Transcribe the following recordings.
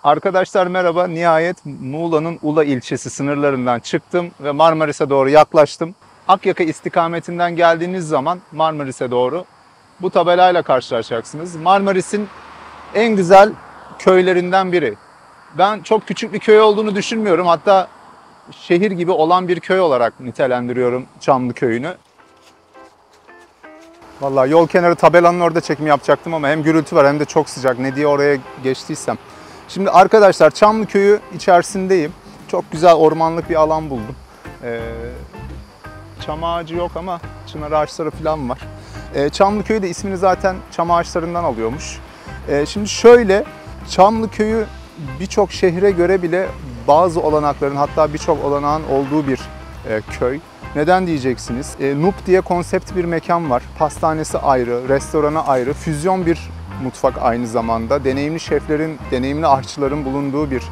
Arkadaşlar merhaba. Nihayet Muğla'nın Ula ilçesi sınırlarından çıktım ve Marmaris'e doğru yaklaştım. Akyaka istikametinden geldiğiniz zaman Marmaris'e doğru bu tabelayla karşılaşacaksınız. Marmaris'in en güzel köylerinden biri. Ben çok küçük bir köy olduğunu düşünmüyorum. Hatta şehir gibi olan bir köy olarak nitelendiriyorum Çamlı Köyü'nü. Vallahi yol kenarı tabelanın orada çekim yapacaktım ama hem gürültü var hem de çok sıcak. Ne diye oraya geçtiysem. Şimdi arkadaşlar Çamlıköy'ü içerisindeyim. Çok güzel ormanlık bir alan buldum. Çam ağacı yok ama çınar ağaçları falan var. Çamlıköy de ismini zaten çam ağaçlarından alıyormuş. Şimdi şöyle, Çamlıköy'ü birçok şehre göre bile bazı olanakların, hatta birçok olanağın olduğu bir köy. Neden diyeceksiniz? Nup diye konsept bir mekan var. Pastanesi ayrı, restoranı ayrı, füzyon bir mutfak aynı zamanda. Deneyimli şeflerin, deneyimli aşçıların bulunduğu bir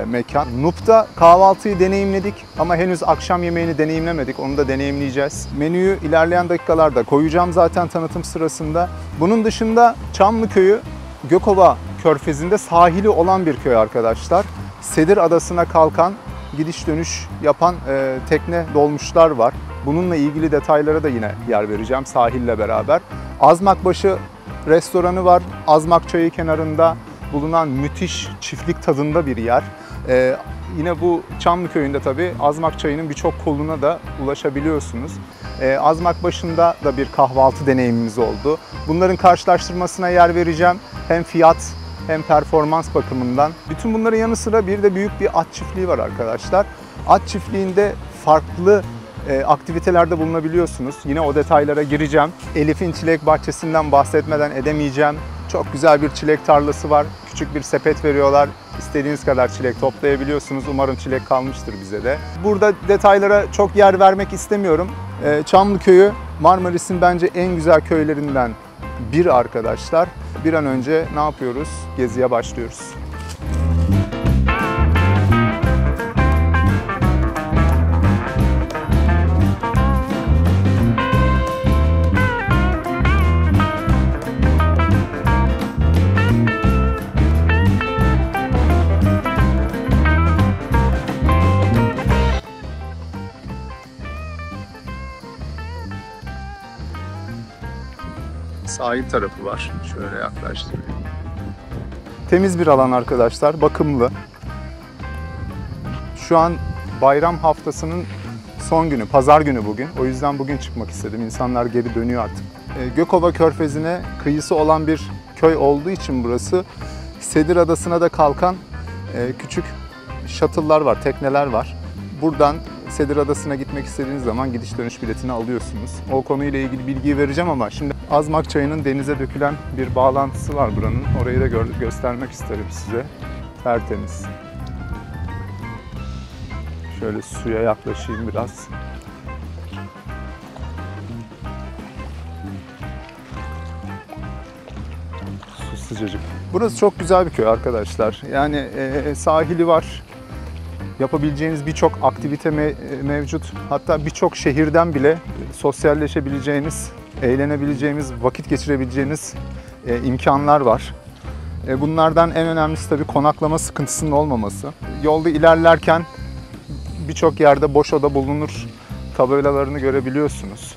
mekan. Nup'ta kahvaltıyı deneyimledik ama henüz akşam yemeğini deneyimlemedik. Onu da deneyimleyeceğiz. Menüyü ilerleyen dakikalarda koyacağım zaten tanıtım sırasında. Bunun dışında Çamlıköy'ü Gökova Körfezi'nde sahili olan bir köy arkadaşlar. Sedir Adası'na kalkan, gidiş dönüş yapan tekne dolmuşlar var. Bununla ilgili detaylara da yine yer vereceğim sahille beraber. Azmakbaşı restoranı var. Azmak Çayı kenarında bulunan müthiş çiftlik tadında bir yer. Yine bu Çamlıköy'ünde tabii Azmak Çayı'nın birçok koluna da ulaşabiliyorsunuz. Azmakbaşı'nda da bir kahvaltı deneyimimiz oldu. Bunların karşılaştırmasına yer vereceğim. Hem fiyat hem performans bakımından. Bütün bunların yanı sıra bir de büyük bir at çiftliği var arkadaşlar. At çiftliğinde farklı aktivitelerde bulunabiliyorsunuz. Yine o detaylara gireceğim. Elif'in çilek bahçesinden bahsetmeden edemeyeceğim. Çok güzel bir çilek tarlası var. Küçük bir sepet veriyorlar. İstediğiniz kadar çilek toplayabiliyorsunuz. Umarım çilek kalmıştır bize de. Burada detaylara çok yer vermek istemiyorum. Çamlıköy'ü Marmaris'in bence en güzel köylerinden biri arkadaşlar. Bir an önce ne yapıyoruz? Geziye başlıyoruz. Sahil tarafı var. Şöyle yaklaştırayım. Temiz bir alan arkadaşlar, bakımlı. Şu an bayram haftasının son günü, pazar günü bugün. O yüzden bugün çıkmak istedim. İnsanlar geri dönüyor artık. Gökova Körfezi'ne kıyısı olan bir köy olduğu için burası, Sedir Adası'na da kalkan küçük shuttle'lar var, tekneler var. Buradan Sedir Adası'na gitmek istediğiniz zaman gidiş dönüş biletini alıyorsunuz. O konuyla ilgili bilgiyi vereceğim ama şimdi Azmak Çayı'nın denize dökülen bir bağlantısı var buranın. Orayı da göstermek isterim size. Tertemiz. Şöyle suya yaklaşayım biraz. Su sıcacık. Burası çok güzel bir köy arkadaşlar. Yani sahili var. Yapabileceğiniz birçok aktivite mevcut. Hatta birçok şehirden bile sosyalleşebileceğiniz, eğlenebileceğiniz, vakit geçirebileceğiniz imkanlar var. Bunlardan en önemlisi tabii konaklama sıkıntısının olmaması. Yolda ilerlerken birçok yerde boş oda bulunur tabelalarını görebiliyorsunuz.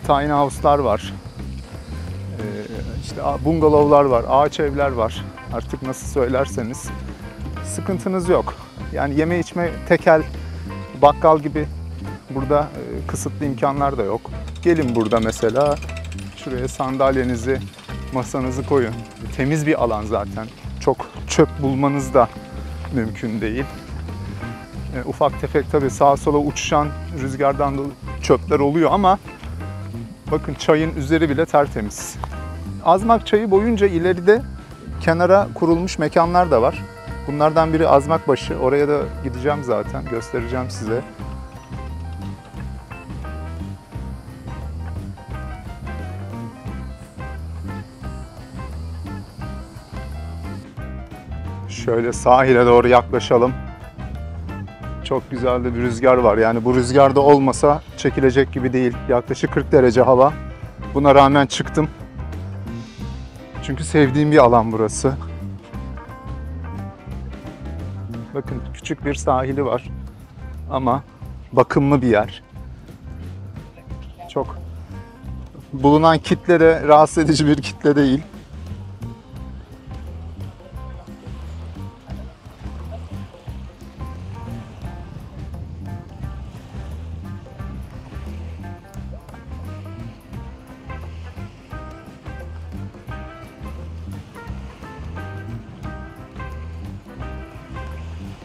Tiny house'lar var. İşte bungalovlar var, ağaç evler var. Artık nasıl söylerseniz sıkıntınız yok. Yani yeme içme, tekel, bakkal gibi burada kısıtlı imkanlar da yok. Gelin burada mesela şuraya sandalyenizi, masanızı koyun. Temiz bir alan zaten. Çok çöp bulmanız da mümkün değil. Ufak tefek tabii sağa sola uçuşan rüzgardan da çöpler oluyor ama bakın çayın üzeri bile tertemiz. Azmak Çayı boyunca ileride kenara kurulmuş mekanlar da var. Bunlardan biri Azmakbaşı. Oraya da gideceğim zaten. Göstereceğim size. Şöyle sahile doğru yaklaşalım. Çok güzel de bir rüzgar var. Yani bu rüzgarda olmasa çekilecek gibi değil. Yaklaşık 40 derece hava. Buna rağmen çıktım. Çünkü sevdiğim bir alan burası. Bakın küçük bir sahili var ama bakımlı bir yer. Çok bulunan kitle de rahatsız edici bir kitle değil.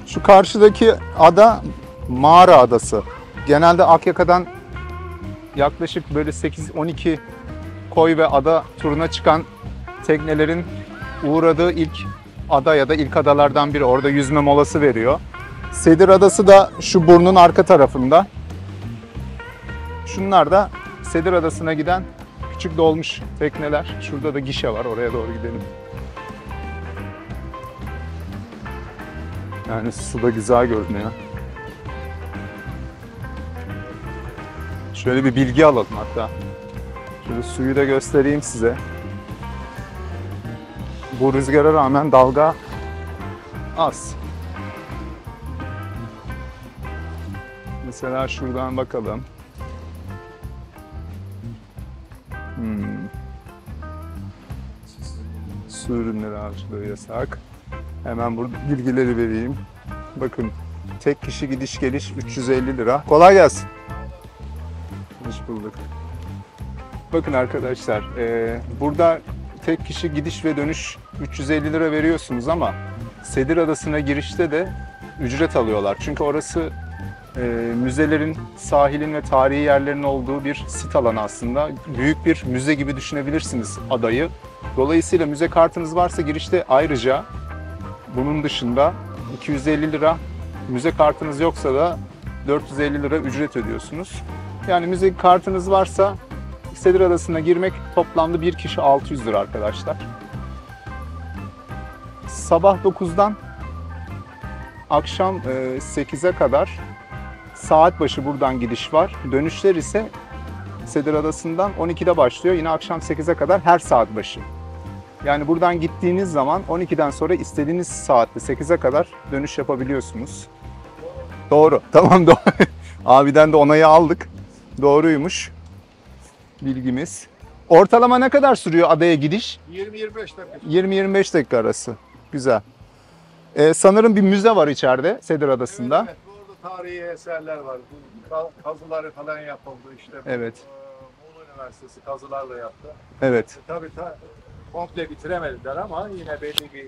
Şu karşıdaki ada Mağara Adası. Genelde Akyaka'dan yaklaşık böyle 8-12 koy ve ada turuna çıkan teknelerin uğradığı ilk ada ya da ilk adalardan biri. Orada yüzme molası veriyor. Sedir Adası da şu burnun arka tarafında. Şunlar da Sedir Adası'na giden küçük dolmuş tekneler. Şurada da gişe var. Oraya doğru gidelim. Yani su da güzel görünüyor. Şöyle bir bilgi alalım hatta. Şöyle suyu da göstereyim size. Bu rüzgara rağmen dalga az. Mesela şuradan bakalım. Su ürünleri avcılığı yasak. Hemen burada bilgileri vereyim. Bakın tek kişi gidiş geliş 350 lira. Kolay gelsin. Hoş bulduk. Bakın arkadaşlar burada tek kişi gidiş ve dönüş 350 lira veriyorsunuz ama Sedir Adası'na girişte de ücret alıyorlar. Çünkü orası müzelerin, sahilin ve tarihi yerlerin olduğu bir sit alanı aslında. Büyük bir müze gibi düşünebilirsiniz adayı. Dolayısıyla müze kartınız varsa girişte ayrıca bunun dışında 250 lira, müze kartınız yoksa da 450 lira ücret ödüyorsunuz. Yani müze kartınız varsa Sedir Adası'na girmek toplamda bir kişi 600 lira arkadaşlar. Sabah 9'dan akşam 8'e kadar saat başı buradan gidiş var. Dönüşler ise Sedir Adası'ndan 12'de başlıyor. Yine akşam 8'e kadar her saat başı. Yani buradan gittiğiniz zaman 12'den sonra istediğiniz saatte 8'e kadar dönüş yapabiliyorsunuz. Doğru. Tamam doğru. Abiden de onayı aldık. Doğruymuş bilgimiz. Ortalama ne kadar sürüyor adaya gidiş? 20-25 dakika. 20-25 dakika arası. Güzel. Sanırım bir müze var içeride Sedir Adası'nda. Evet, orada tarihi eserler var. Bu kazıları falan yapıldı işte. Evet. Muğla Üniversitesi kazılarla yaptı. Evet. Tabii komple bitiremediler ama yine belli bir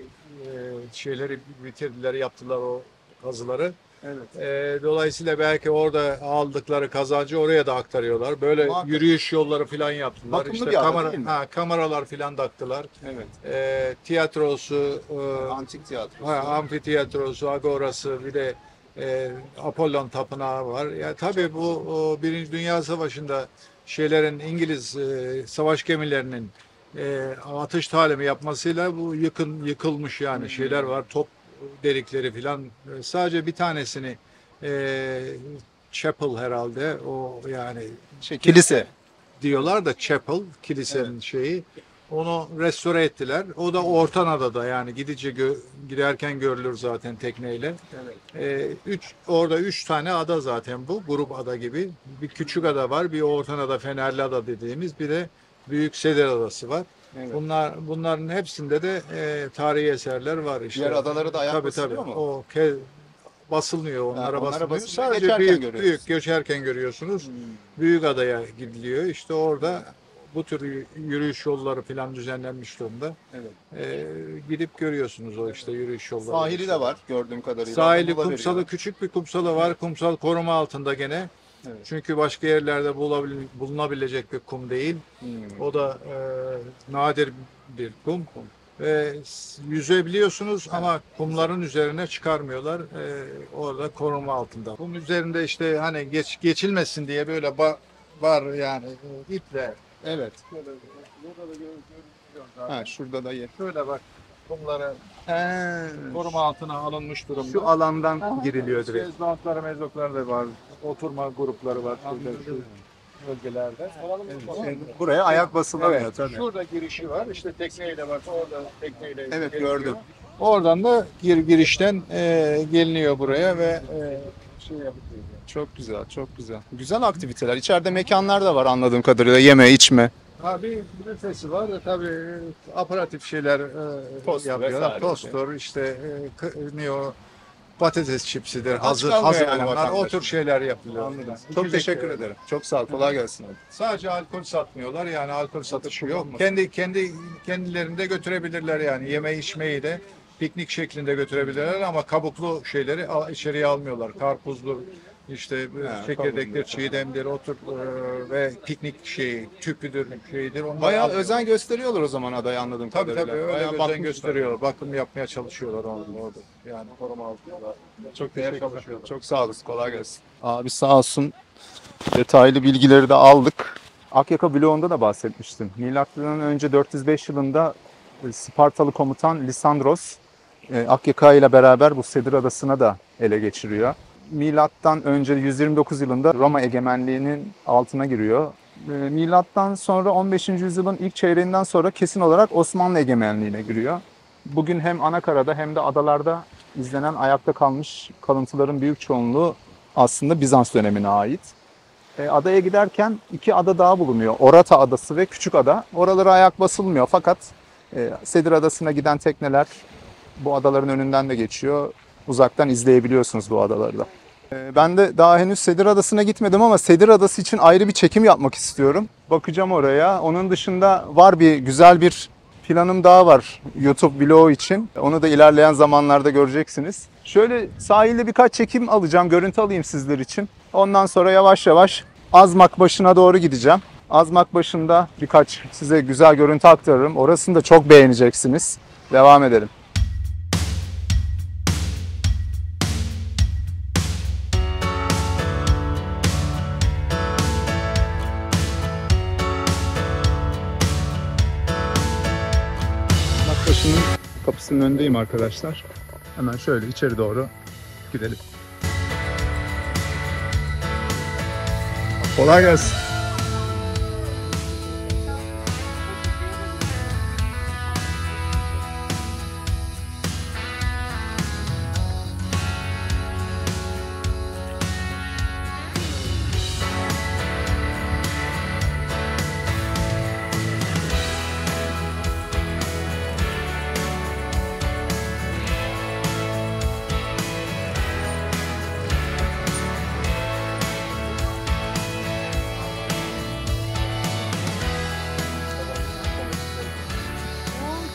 şeyleri bitirdiler, yaptılar o kazıları. Evet. Dolayısıyla belki orada aldıkları kazancı oraya da aktarıyorlar. Böyle Muhakkak. Yürüyüş yolları falan yaptılar. Bakımlı İşte bir ada değil mi? kameralar falan taktılar. Evet. Tiyatrosu, Antik tiyatro. amfitiyatrosu, agorası, bir de Apollon Tapınağı var. Ya tabii bu Birinci Dünya Savaşı'nda İngiliz savaş gemilerinin atış talimi yapmasıyla bu yıkılmış yani şeyler var. Top delikleri filan. Sadece bir tanesini chapel herhalde o yani Kilise. diyorlar da chapel kilisenin şeyi. Onu restore ettiler. O da Ortanada'da yani giderken görülür zaten tekneyle. Orada 3 tane ada zaten bu. Grup ada gibi. Bir küçük ada var. Bir Ortanada, Fenerli Ada dediğimiz. Bir de Büyük Sedir Adası var. Evet. Bunların hepsinde de tarihi eserler var işte. Diğer adaları da ayak tabii, basılıyor tabii. mu? Basılmıyor. Onlara basılmıyor. basılmıyor. Sadece Geçerken büyük geçerken görüyorsunuz. Büyük adaya gidiliyor. İşte orada bu tür yürüyüş yolları falan düzenlenmiş durumda. Evet. Gidip görüyorsunuz o işte yürüyüş yolları. Sahili de var gördüğüm kadarıyla. Sahili, Muğla kumsalı, veriyor. küçük bir kumsalı var. Kumsal koruma altında gene. Evet. Çünkü başka yerlerde bulunabilecek bir kum değil. O da nadir bir kum. Yüzebiliyorsunuz ama kumların üzerine çıkarmıyorlar. Orada koruma altında. Kum üzerinde işte hani geçilmesin diye böyle var yani iple. Evet. Burada da görüyoruz. Ha, şurada da yer. Şöyle bak kumları koruma altına alınmış durumda. Şu alandan giriliyor direkt. Mezbahları da var. Oturma grupları var. Şu bölgelerde. Buraya ayak basılamıyor Evet, tabii. şurada girişi var. İşte tekneyle bak orada tekneyle Evet, geliyor. gördüm. Oradan da girişten geliniyor buraya ve şey yapılıyor. Çok güzel, çok güzel. Güzel aktiviteler. İçeride mekanlar da var anladığım kadarıyla. Yeme, içme. Abi büfesi var da tabii aparatif şeyler Tost yapıyorlar. vesaire. Tosttur işte ne o patates çipsidir. Hazır kalmıyor yani olanlar. O vatandaş. tür şeyler yapılıyor. Anladım. Yani Çok içecek- teşekkür ederim. Çok sağ ol. Kolay gelsin. Sadece alkol satmıyorlar yani alkol satışı yok. kullanmasın. Kendilerinde götürebilirler yani yeme içmeyi de piknik şeklinde götürebilirler ama kabuklu şeyleri içeriye almıyorlar. Karpuzdur, işte çekirdektir, kabuklu. çiğdemdir, otur ve piknik şeyi, tüpüdür, şeydir. Onları Bayağı almıyorlar. özen gösteriyorlar o zaman adaya anladığım Tabii kadarıyla. tabii öyle Bayağı bir özen bakmışlar. gösteriyorlar. Bakım yapmaya çalışıyorlar orada. Yani koruma altında. Çok Değer teşekkürler. çalışıyorlar. Çok sağ olasın. Kolay gelsin. Abi sağ olsun. Detaylı bilgileri de aldık. Akyaka bloğunda da bahsetmiştim. Milattan önce 405 yılında Spartalı komutan Lisandros Akyaka ile beraber bu Sedir Adası'na da ele geçiriyor. Milattan önce 129 yılında Roma egemenliğinin altına giriyor. Milattan sonra 15. yüzyılın ilk çeyreğinden sonra kesin olarak Osmanlı egemenliğine giriyor. Bugün hem anakarada hem de adalarda izlenen ayakta kalmış kalıntıların büyük çoğunluğu aslında Bizans dönemine ait. Adaya giderken iki ada daha bulunuyor. Orata Adası ve Küçük Ada. Oralara ayak basılmıyor fakat Sedir Adası'na giden tekneler bu adaların önünden de geçiyor. Uzaktan izleyebiliyorsunuz bu adaları da. Ben de daha henüz Sedir Adası'na gitmedim ama Sedir Adası için ayrı bir çekim yapmak istiyorum. Bakacağım oraya. Onun dışında var güzel bir planım daha var YouTube vlogu için. Onu da ilerleyen zamanlarda göreceksiniz. Şöyle sahilde birkaç çekim alacağım, görüntü alayım sizler için. Ondan sonra yavaş yavaş Azmakbaşı'na doğru gideceğim. Azmakbaşı'nda birkaç size güzel görüntü aktarırım. Orasını da çok beğeneceksiniz. Devam edelim. Azmakbaşı'nın kapısının önündeyim arkadaşlar. Hemen şöyle içeri doğru gidelim. Kolay gelsin.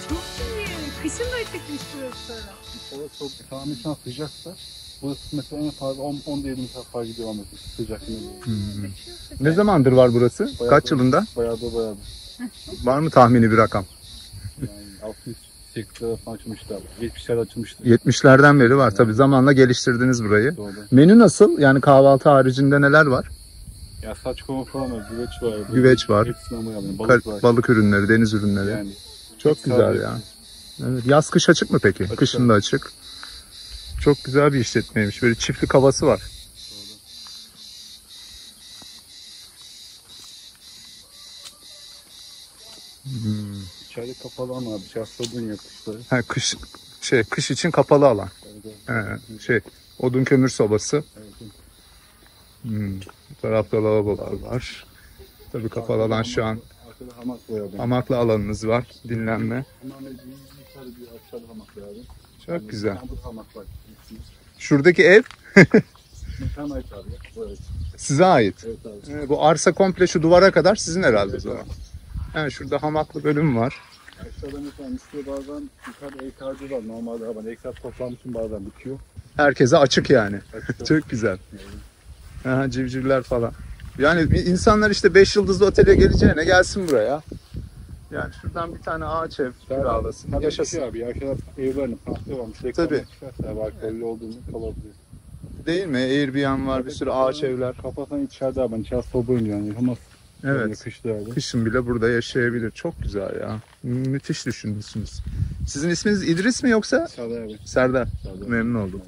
Çok iyi. Kışın da ışıkmış burası. Hava çok tamamen şu an sıcaksa burası mesela en fazla 10-20 saat fazla gidiyor ama sıcaklığında. Ne zamandır var burası? Kaç yılında? Bayağı da. Var mı tahmini bir rakam? Yani 68'lerde falan açılmıştı abi. 70'lerde açılmıştı. 70'lerden beri var. Tabii zamanla geliştirdiniz burayı. Doğru. Menü nasıl? Yani kahvaltı haricinde neler var? Ya saç kavurma falan var, güveç var. Güveç var. Hepsini ama yani balık var. Balık ürünleri, deniz ürünleri. Yani Çok güzel ya. Evet. Yaz kış açık mı peki? Açık. Kışın da açık. Çok güzel bir işletmeymiş. Böyle çiftlik havası var. içeride kapalı ama abi. Dışarısı odun yakışları. Ha, kış için kapalı alan. Evet. Odun kömür sobası. Evet. Bu tarafta lavabolar var. Tabii kapalı alan şu an. Arkada hamak var abi. Hamaklı alanınız var. Dinlenme. Hemen yukarıda bir aşağıda hamak var abi. Çok güzel. Burada hamak var. Şuradaki ev Mekan ait abi. Evet. size ait. Evet abi. Bu arsa komple şu duvara kadar sizin herhalde o zaman. Yani şurada hamaklı bölüm var. Aşağıda mesela istiyor bazen yukarıda EKC var. Normalde ama EKC toplantısın bazen bitiyor. Herkese açık yani. Açıkçası. Çok güzel. Aha, civcivler falan. Yani insanlar işte 5 yıldızlı otele geleceğine gelsin buraya. Yani şuradan bir tane ağaç ev kiralasın. Tabii Yaşasın. şey abi ya aşağıda evlerin farklı varmış. Tabii. Çıkarsa alkollü olduğunu kalabilir. Değil mi? Airbnb var, bir sürü ağaç evler. Kapasan içeride abi. İçeride soba oynuyor yani. Ama Evet. kışta abi. Kışın bile burada yaşayabilir. Çok güzel ya. Müthiş düşünmüşsünüz. Sizin isminiz İdris mi yoksa? Sağda abi. Serdar. Sağda. Memnun oldum.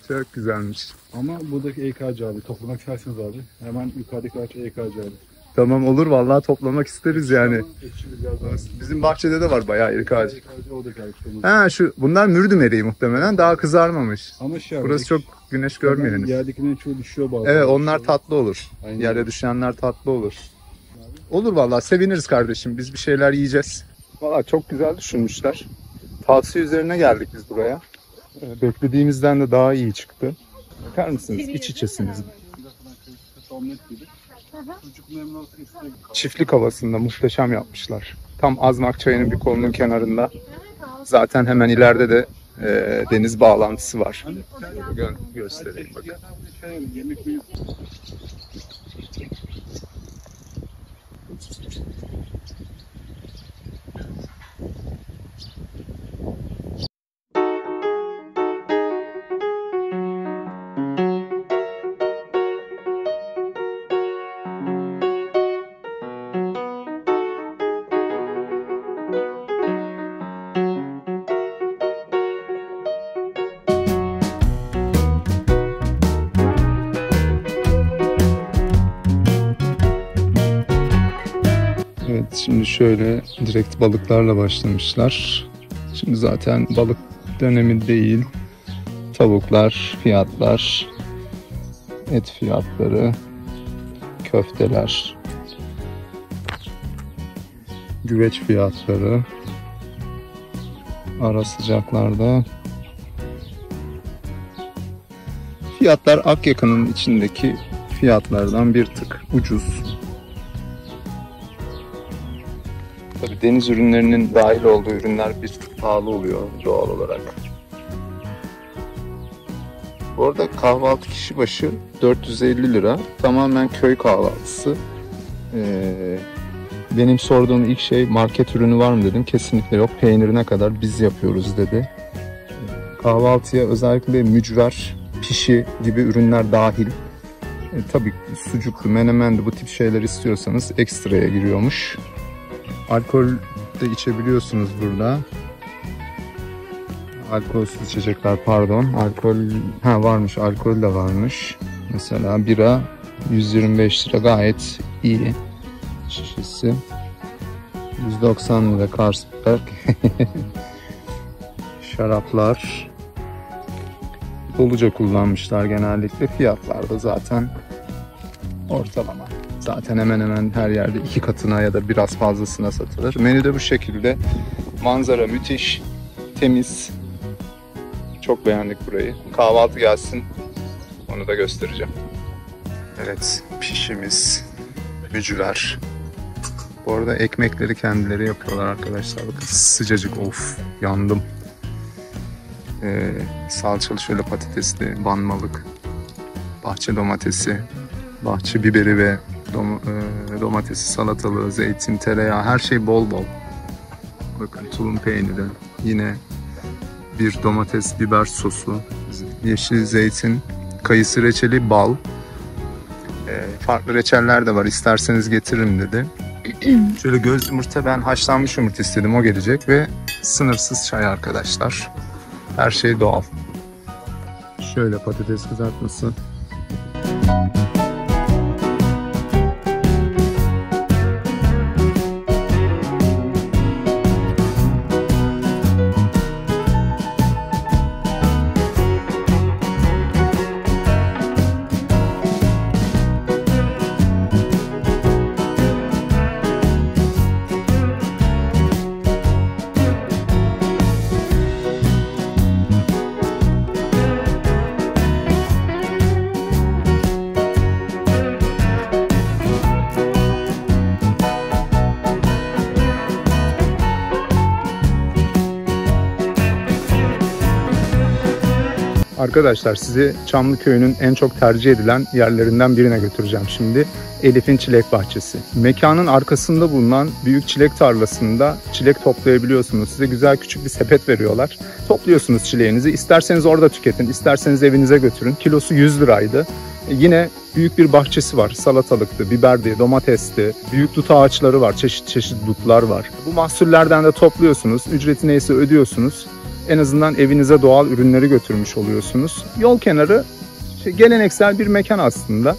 Çok güzelmiş. Ama buradaki EKC abi. Toplamak isterseniz abi. Hemen yukarıdaki ağaç EKC abi. Tamam olur vallahi toplamak isteriz yani. Ekşi biraz daha. Bizim bahçede de var bayağı erik ağacı. O da karıştırmış. Ha bunlar mürdüm eriği muhtemelen daha kızarmamış. Ama şey Burası çok güneş görmüyor henüz. Yerdekinden çoğu düşüyor bazen. Evet onlar tatlı olur. Aynen. Yerde düşenler tatlı olur. Olur vallahi seviniriz kardeşim. Biz bir şeyler yiyeceğiz. Vallahi çok güzel düşünmüşler. Tavsiye üzerine geldik biz buraya. Beklediğimizden de daha iyi çıktı. Bakar mısınız? İç içesiniz. Omlet gibi. Çocuk memnun istedik. Çiftlik havasında muhteşem yapmışlar. Tam Azmak Çayı'nın bir kolunun kenarında. Zaten hemen ileride de deniz bağlantısı var. Göstereyim bakın. Yemek mi? Evet şimdi şöyle direkt balıklarla başlamışlar. Şimdi zaten balık dönemi değil. Tavuklar, fiyatlar, et fiyatları, köfteler, güveç fiyatları, ara sıcaklarda. Fiyatlar Akyaka'nın içindeki fiyatlardan bir tık ucuz. Tabii deniz ürünlerinin dahil olduğu ürünler bir tık pahalı oluyor doğal olarak. Bu arada kahvaltı kişi başı 450 lira. Tamamen köy kahvaltısı. Benim sorduğum ilk şey market ürünü var mı dedim. Kesinlikle yok. Peynirine kadar biz yapıyoruz dedi. Kahvaltıya özellikle mücver, pişi gibi ürünler dahil. Tabii sucuklu, menemendi bu tip şeyler istiyorsanız ekstraya giriyormuş. Alkol de içebiliyorsunuz burada. Alkolsüz içecekler pardon. Alkol varmış, alkol de varmış. Mesela bira 125 lira gayet iyi şişesi. 190 lira Carlsberg. Şaraplar doluca kullanmışlar genellikle. Fiyatlar da zaten ortalama. Zaten hemen hemen her yerde 2 katına ya da biraz fazlasına satılır. Menü de bu şekilde. Manzara müthiş, temiz. Çok beğendik burayı. Kahvaltı gelsin. Onu da göstereceğim. Evet, pişimiz, mücver. Bu arada ekmekleri kendileri yapıyorlar arkadaşlar. Bakın sıcacık, of yandım. Salçalı şöyle patatesli, banmalık, bahçe domatesi, bahçe biberi ve domatesi, salatalığı, zeytin, tereyağı, her şey bol bol. Bakın tulum peyniri, yine bir domates, biber sosu, yeşil zeytin, kayısı reçeli, bal. Farklı reçeller de var, isterseniz getiririm dedi. Şöyle göz yumurta, ben haşlanmış yumurta istedim, o gelecek ve sınırsız çay arkadaşlar. Her şey doğal. Şöyle patates kızartması. Arkadaşlar sizi Çamlıköy'ün en çok tercih edilen yerlerinden birine götüreceğim şimdi. Elif'in Çilek Bahçesi. Mekanın arkasında bulunan büyük çilek tarlasında çilek toplayabiliyorsunuz. Size güzel küçük bir sepet veriyorlar. Topluyorsunuz çileğinizi. İsterseniz orada tüketin, isterseniz evinize götürün. Kilosu 100 liraydı. Yine büyük bir bahçesi var. Salatalıktı, biberdi, domatesti, büyük dut ağaçları var. Çeşit çeşit dutlar var. Bu mahsullerden de topluyorsunuz. Ücreti neyse ödüyorsunuz. En azından evinize doğal ürünleri götürmüş oluyorsunuz. Yol kenarı geleneksel bir mekan aslında.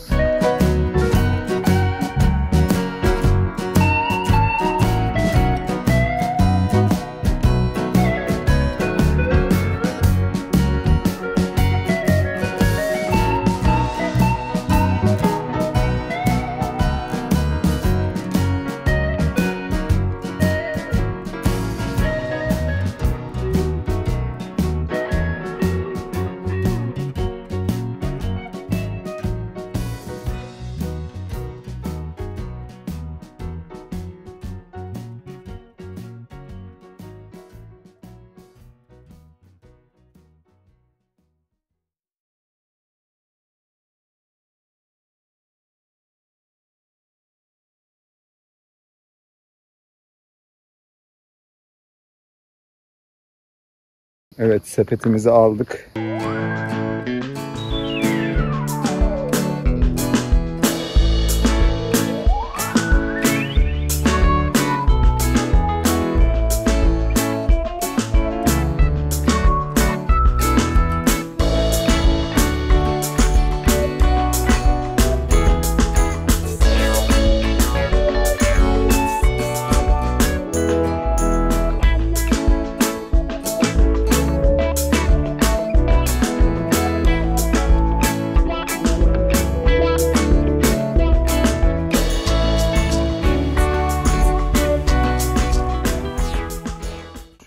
Evet, sepetimizi aldık.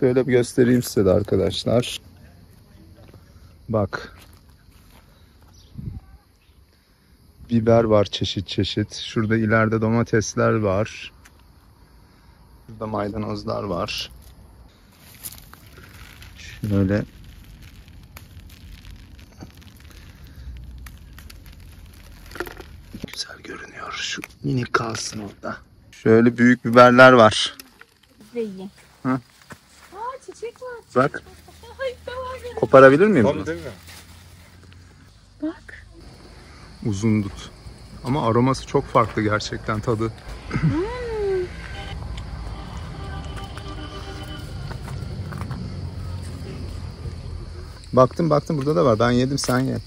Şöyle bir göstereyim size de arkadaşlar. Bak. Biber var çeşit çeşit. Şurada ileride domatesler var. Burada maydanozlar var. Şöyle. Güzel görünüyor. Şu minik kalsın orada. Şöyle büyük biberler var. İyi. Hı? Aa, çiçek var. Bak. Ay, tamam. Koparabilir miyim bunu? Değil mi? Bak. Uzun dut. Ama aroması çok farklı gerçekten, tadı. Baktım burada da var. Ben yedim, sen ye.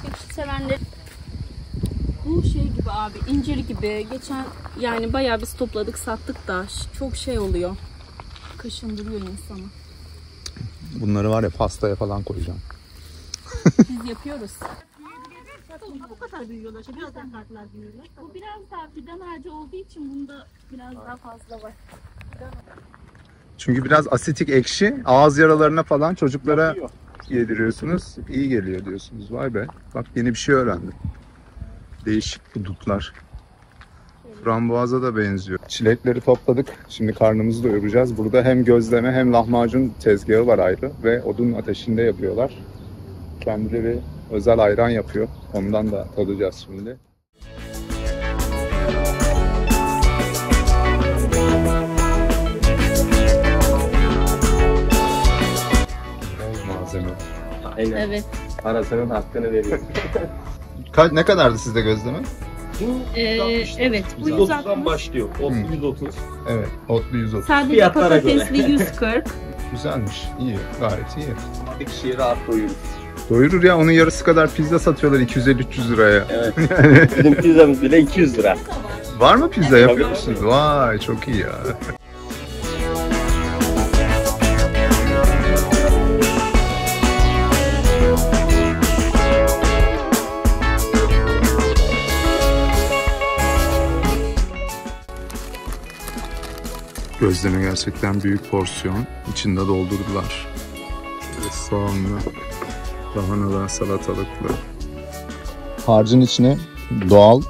Ekşi sevenler. Bu şey gibi abi, incir gibi. Geçen yani bayağı biz topladık sattık da çok şey oluyor. Kaşındırıyor insanı. Bunları var ya, pastaya falan koyacağım. Biz yapıyoruz. Bu kadar büyüyorlar. Biraz daha farklılar büyüyorlar. Bu biraz daha fidan ağacı olduğu için bunda biraz daha fazla var. Çünkü biraz asitik, ekşi. Ağız yaralarına falan çocuklara yediriyorsunuz. İyi geliyor diyorsunuz. Vay be. Bak, yeni bir şey öğrendim. Değişik bu dutlar. Frambuaza da benziyor. Çilekleri topladık. Şimdi karnımızı doyuracağız. Burada hem gözleme hem lahmacun tezgahı var ayrı. Ve odun ateşinde yapıyorlar. Kendileri özel ayran yapıyor. Ondan da tadacağız şimdi. Malzeme. Aynen. Evet. Parasının hakkını veriyor. Ne kadardı sizde gözleme? Evet. Bu 130'dan başlıyor. 130. Evet, otlu 130. Sadece Fiyatlara patatesli 140. Güzelmiş, iyi, gayet iyi. Bir kişiyi rahat doyurur. Doyurur ya, onun yarısı kadar pizza satıyorlar 250-300 liraya. Evet. Bizim pizzamız bile 200 lira. Var mı pizza, Evet, yapıyor tabii. musunuz? Vay, çok iyi ya. Gözleme gerçekten büyük porsiyon. İçinde doldurdular. Böyle soğanlı, lahanalı, salatalıklı. Harcın içine doğal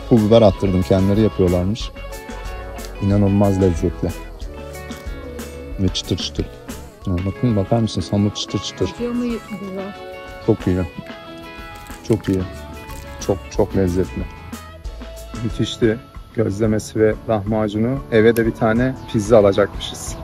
pul biber attırdım. Kendileri yapıyorlarmış. İnanılmaz lezzetli. Ve çıtır çıtır. Yani bakın, bakar mısınız? Hamur çıtır çıtır. Acıyor mu güzel? Çok iyi. Çok iyi. Çok lezzetli. Müthişti. Gözlemesi ve lahmacunu. Eve de bir tane pizza alacakmışız.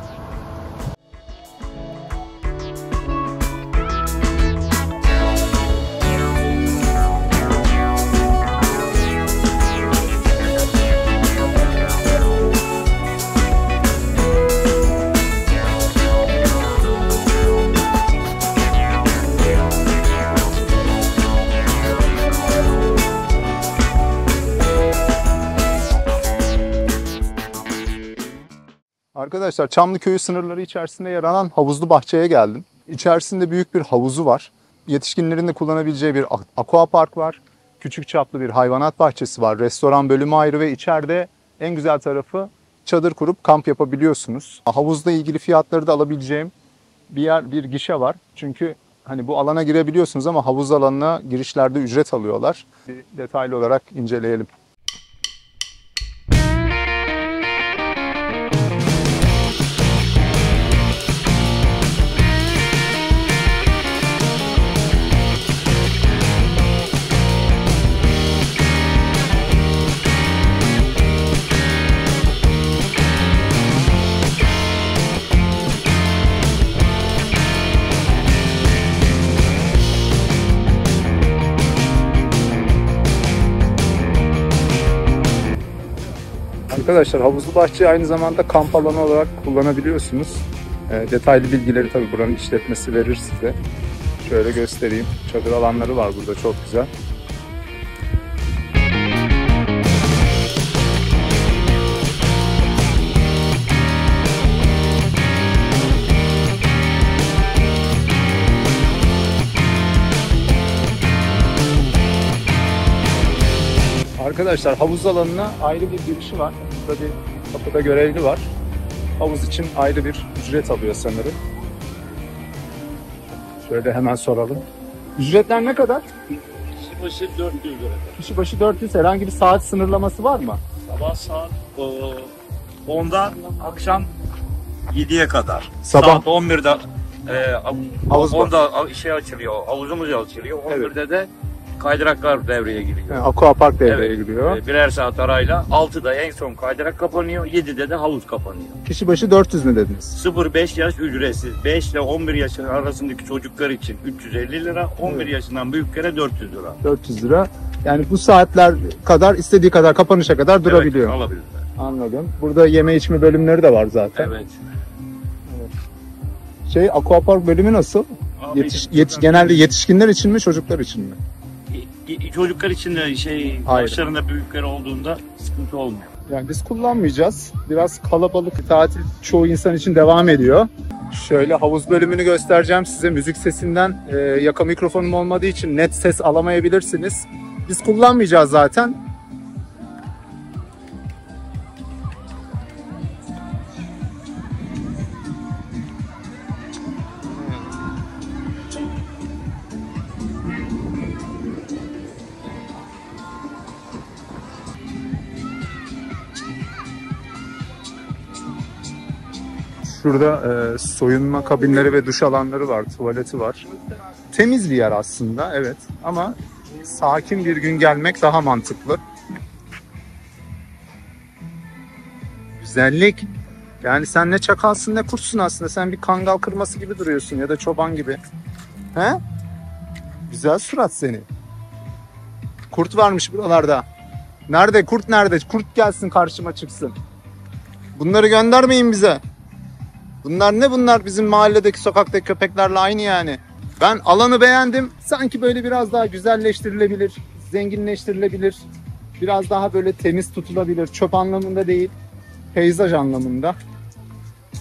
Arkadaşlar, Çamlıköy'ü sınırları içerisinde yer alan Havuzlu Bahçe'ye geldim. İçerisinde büyük bir havuzu var. Yetişkinlerin de kullanabileceği bir aquapark var. Küçük çaplı bir hayvanat bahçesi var. Restoran bölümü ayrı ve içeride en güzel tarafı çadır kurup kamp yapabiliyorsunuz. Havuzla ilgili fiyatları da alabileceğim bir gişe var. Çünkü hani bu alana girebiliyorsunuz ama havuz alanına girişlerde ücret alıyorlar. Bir detaylı olarak inceleyelim. Arkadaşlar havuzlu bahçeyi aynı zamanda kamp alanı olarak kullanabiliyorsunuz. Detaylı bilgileri tabii buranın işletmesi verir size. Şöyle göstereyim. Çadır alanları var burada, çok güzel. Arkadaşlar havuz alanına ayrı bir girişi var. Burada bir kapıda görevli var. Havuz için ayrı bir ücret alıyor sanırım. Şöyle hemen soralım. Ücretler ne kadar? Kişi başı 400 lira. Kişi başı 400. Herhangi bir saat sınırlaması var mı? Sabah saat 10'dan akşam 7'ye kadar. Sabah- Saat 11'de Havuz 10'da şey açılıyor, havuzumuz açılıyor. 11'de de kaydıraklar devreye giriyor. Yani aquapark devreye Evet. giriyor. Birer saat arayla 6'da en son kaydırak kapanıyor, 7'de de havuz kapanıyor. Kişi başı 400 mü dediniz? 0-5 yaş ücretsiz. 5 ile 11 yaş arasındaki çocuklar için 350 lira, 11 yaşından büyüklere 400 lira. 400 lira. Yani bu saatler kadar istediği kadar kapanışa kadar durabiliyor. Evet, alabilirler. Anladım. Burada yeme içme bölümleri de var zaten. Evet. Aquapark bölümü nasıl? Abi, Genelde yetişkinler için mi, çocuklar için mi? Çocuklar için de Ayrı. yaşlarında büyükleri olduğunda sıkıntı olmuyor. Yani biz kullanmayacağız. Biraz kalabalık, tatil çoğu insan için devam ediyor. Şöyle havuz bölümünü göstereceğim size. Müzik sesinden yaka mikrofonum olmadığı için net ses alamayabilirsiniz. Biz kullanmayacağız zaten. Şurada soyunma kabinleri ve duş alanları var, tuvaleti var. Temiz bir yer aslında, evet. Ama sakin bir gün gelmek daha mantıklı. Güzellik. Yani sen ne çakalsın ne kurtsun aslında. Sen bir kangal kırması gibi duruyorsun ya da çoban gibi. He? Güzel surat seni. Kurt varmış buralarda. Nerede? Kurt nerede? Kurt gelsin karşıma çıksın. Bunları göndermeyin bize. Bunlar ne bunlar? Bizim mahalledeki sokaktaki köpeklerle aynı yani. Ben alanı beğendim. Sanki böyle biraz daha güzelleştirilebilir, zenginleştirilebilir. Biraz daha böyle temiz tutulabilir. Çöp anlamında değil, peyzaj anlamında.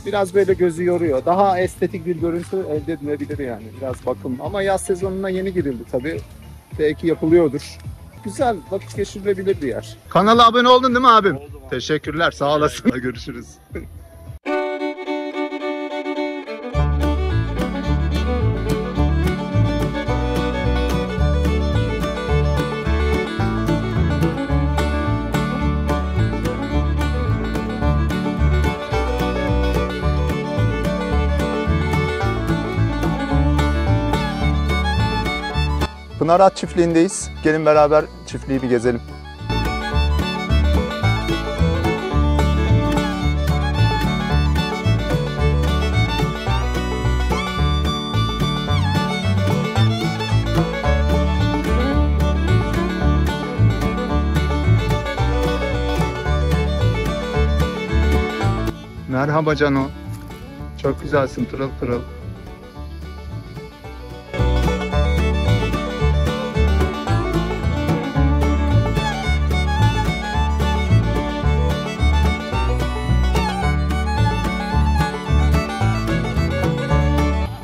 Biraz böyle gözü yoruyor. Daha estetik bir görüntü elde edilebilir yani. Biraz bakım. Ama yaz sezonuna yeni girildi tabii. Belki yapılıyordur. Güzel, vakit geçirilebilir bir yer. Kanala abone oldun değil mi abim? Oldum abi. Teşekkürler, sağ olasın. Görüşürüz. Pınar At Çiftliği'ndeyiz. Gelin beraber çiftliği bir gezelim. Merhaba Cano. Çok güzelsin, pırıl pırıl.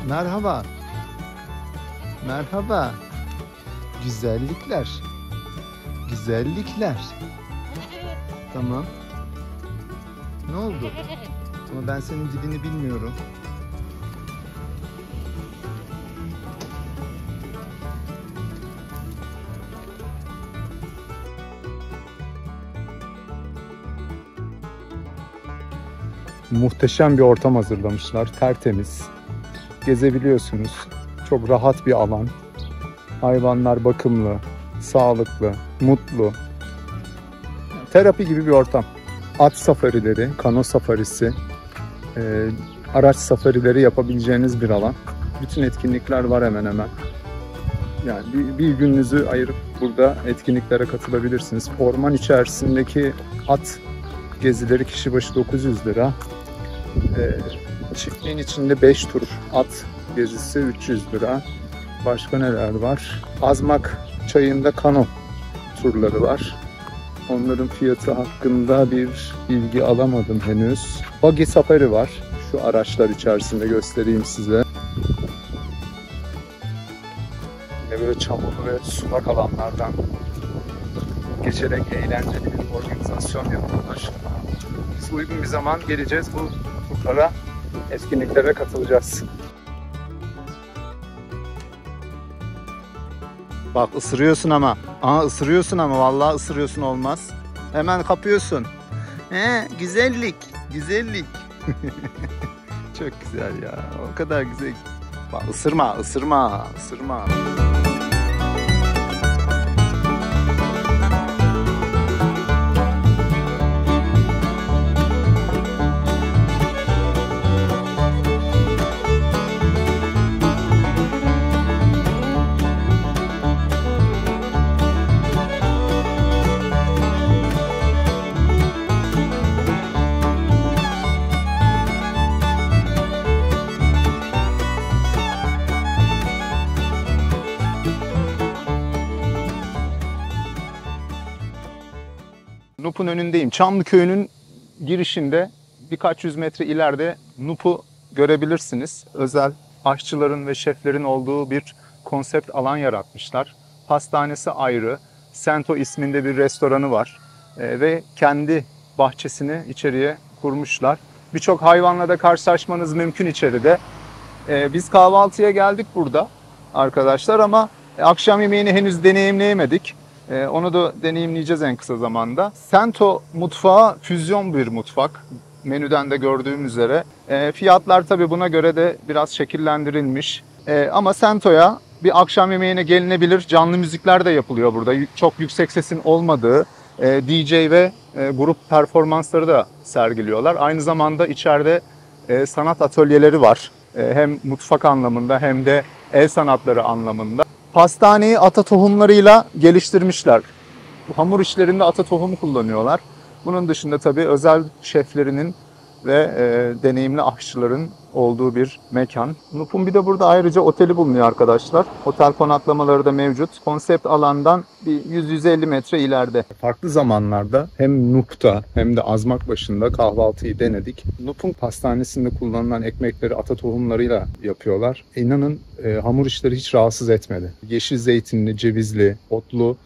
Merhaba. Merhaba. Güzellikler. Güzellikler. Tamam. Ne oldu? Ama ben senin dilini bilmiyorum. Muhteşem bir ortam hazırlamışlar. Tertemiz. Gezebiliyorsunuz. Çok rahat bir alan. Hayvanlar bakımlı, sağlıklı, mutlu. Terapi gibi bir ortam. At safarileri, kano safarisi, araç safarileri yapabileceğiniz bir alan. Bütün etkinlikler var hemen hemen. Yani bir gününüzü ayırıp burada etkinliklere katılabilirsiniz. Orman içerisindeki at gezileri kişi başı 900 lira. Çiftliğin içinde 5 tur at gezisi 300 lira. Başka neler var? Azmak çayında kano turları var. Onların fiyatı hakkında bir bilgi alamadım henüz. Buggy safari var. Şu araçlar içerisinde göstereyim size. Yine böyle çamurlu ve sulak alanlardan geçerek eğlenceli bir organizasyon yapıyorlar. Biz uygun bir zaman geleceğiz, bu turlara, etkinliklere katılacağız. Bak ısırıyorsun ama. Aha ısırıyorsun ama vallahi ısırıyorsun olmaz. Hemen kapıyorsun. Güzellik, güzellik. Çok güzel ya. O kadar güzel. Bak ısırma, ısırma, ısırma. Nup'un önündeyim. Çamlıköy'ün girişinde birkaç yüz metre ileride Nup'u görebilirsiniz. Özel aşçıların ve şeflerin olduğu bir konsept alan yaratmışlar. Pastanesi ayrı, Sento isminde bir restoranı var ve kendi bahçesini içeriye kurmuşlar. Birçok hayvanla da karşılaşmanız mümkün içeride. Biz kahvaltıya geldik burada arkadaşlar ama akşam yemeğini henüz deneyimleyemedik. Onu da deneyimleyeceğiz en kısa zamanda. Sento mutfağı füzyon bir mutfak. Menüden de gördüğüm üzere. Fiyatlar tabii buna göre de biraz şekillendirilmiş. Ama Sento'ya bir akşam yemeğine gelinebilir. Canlı müzikler de yapılıyor burada. Çok yüksek sesin olmadığı DJ ve grup performansları da sergiliyorlar. Aynı zamanda içeride sanat atölyeleri var. Hem mutfak anlamında hem de el sanatları anlamında. Pastaneyi ata tohumlarıyla geliştirmişler. Hamur işlerinde ata tohumu kullanıyorlar. Bunun dışında tabii özel şeflerinin ve deneyimli aşçıların olduğu bir mekan. Nup'un bir de burada ayrıca oteli bulunuyor arkadaşlar. Otel konaklamaları da mevcut. Konsept alandan bir 100-150 metre ileride. Farklı zamanlarda hem Nup'ta hem de Azmakbaşı'nda kahvaltıyı denedik. Nup'un pastanesinde kullanılan ekmekleri ata tohumlarıyla yapıyorlar. İnanın hamur işleri hiç rahatsız etmedi. Yeşil zeytinli, cevizli, otlu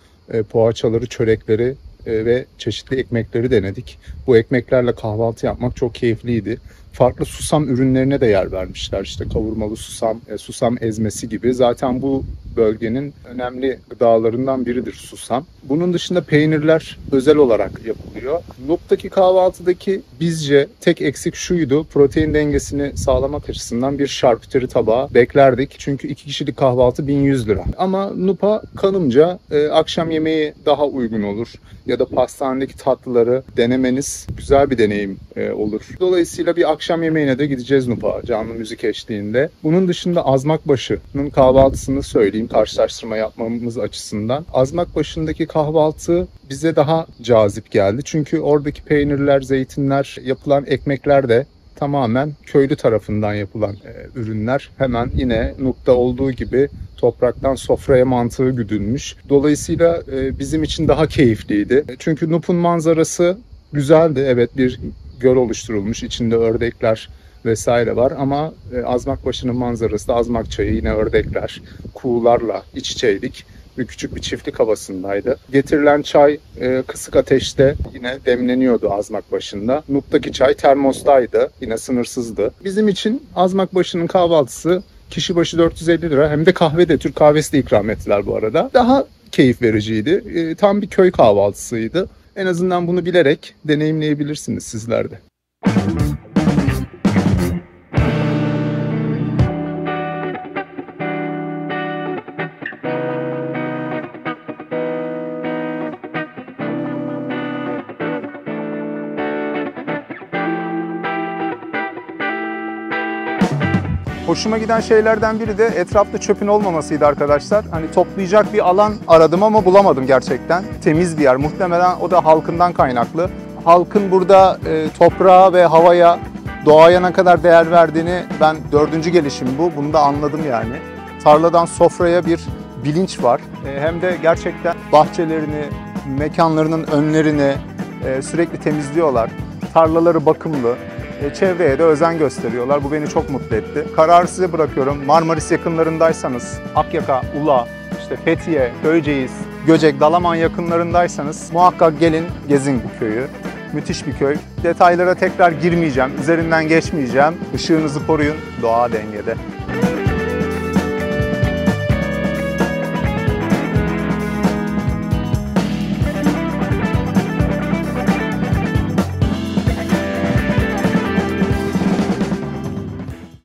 poğaçaları, çörekleri ve çeşitli ekmekleri denedik. Bu ekmeklerle kahvaltı yapmak çok keyifliydi. Farklı susam ürünlerine de yer vermişler. İşte kavurmalı susam, susam ezmesi gibi. Zaten bu bölgenin önemli gıdalarından biridir susam. Bunun dışında peynirler özel olarak yapılıyor. Nup'taki kahvaltıdaki bizce tek eksik şuydu. Protein dengesini sağlamak açısından bir şarküteri tabağı beklerdik. Çünkü 2 kişilik kahvaltı 1100 lira. Ama Nup'a kanımca akşam yemeği daha uygun olur. Ya da pastanedeki tatlıları denemeniz güzel bir deneyim olur. Dolayısıyla bir akşam yemeğine de gideceğiz Nup'a canlı müzik eşliğinde. Bunun dışında Azmakbaşı'nın kahvaltısını söyleyeyim karşılaştırma yapmamız açısından. Azmakbaşı'ndaki kahvaltı bize daha cazip geldi. Çünkü oradaki peynirler, zeytinler, yapılan ekmekler de tamamen köylü tarafından yapılan ürünler. Hemen yine Nup'ta olduğu gibi topraktan sofraya mantığı güdülmüş. Dolayısıyla bizim için daha keyifliydi. Çünkü Nup'un manzarası güzeldi. Evet, bir göl oluşturulmuş. İçinde ördekler vesaire var ama Azmakbaşı'nın manzarası da Azmak çayı, yine ördekler, kuğularla iç içeydik. Bir küçük bir çiftlik havasındaydı. Getirilen çay kısık ateşte yine demleniyordu Azmakbaşı'nda. Nup'taki çay termostaydı. Yine sınırsızdı. Bizim için Azmakbaşı'nın kahvaltısı kişi başı 450 lira. Hem de kahve de, Türk kahvesi de ikram ettiler bu arada. Daha keyif vericiydi. Tam bir köy kahvaltısıydı. En azından bunu bilerek deneyimleyebilirsiniz sizler de. Hoşuma giden şeylerden biri de etrafta çöpün olmamasıydı arkadaşlar. Hani toplayacak bir alan aradım ama bulamadım gerçekten. Temiz bir yer. Muhtemelen o da halkından kaynaklı. halkın burada toprağa ve havaya, doğaya ne kadar değer verdiğini ben 4. gelişim bu. Bunu da anladım yani. Tarladan sofraya bir bilinç var. Hem de gerçekten bahçelerini, mekanlarının önlerini sürekli temizliyorlar. Tarlaları bakımlı. Çevreye de özen gösteriyorlar. Bu beni çok mutlu etti. Kararı size bırakıyorum. Marmaris yakınlarındaysanız, Akyaka, Ula, işte Fethiye, Köyceğiz, Göcek, Dalaman yakınlarındaysanız muhakkak gelin, gezin bu köyü. Müthiş bir köy. Detaylara tekrar girmeyeceğim, üzerinden geçmeyeceğim. Işığınızı koruyun, doğa dengede.